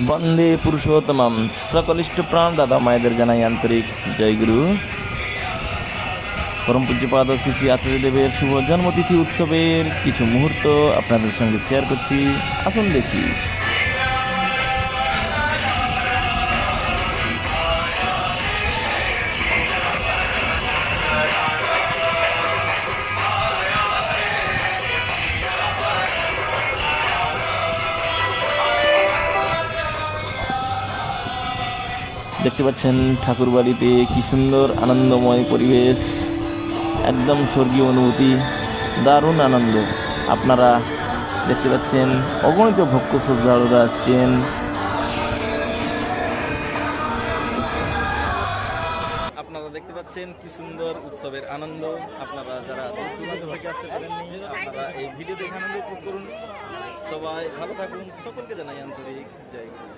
বন্দে পুরুষোত্তমম। সকল ইষ্টপ্রাণ দাদা মায়েদের জানাই আন্তরিক জয় গুরু। পরম পূজ্যপাদ শ্রী শ্রী আচার্যদেবের শুভ জন্মতিথি উৎসবের কিছু মুহূর্ত আপনাদের সঙ্গে শেয়ার করছি। আসুন দেখি। দেখতে পাচ্ছেন ঠাকুর বাড়িতে কি সুন্দর আনন্দময় পরিবেশ, একদম স্বর্গীয় অনুভূতি, দারুণ আনন্দ। আপনারা দেখতে পাচ্ছেন অগণিত ভক্ত শ্রদ্ধালুরা আসছেন। আপনারা দেখতে পাচ্ছেন কি সুন্দর উৎসবের আনন্দ। আপনারা যারা দূর দূরান্ত থেকে আসতে পারেননি, আপনারা এই ভিডিও দেখে আনন্দ উপভোগ করুন। সবাই ভালো থাকুন, সকলকে জানাই আন্তরিক জয় গুরু।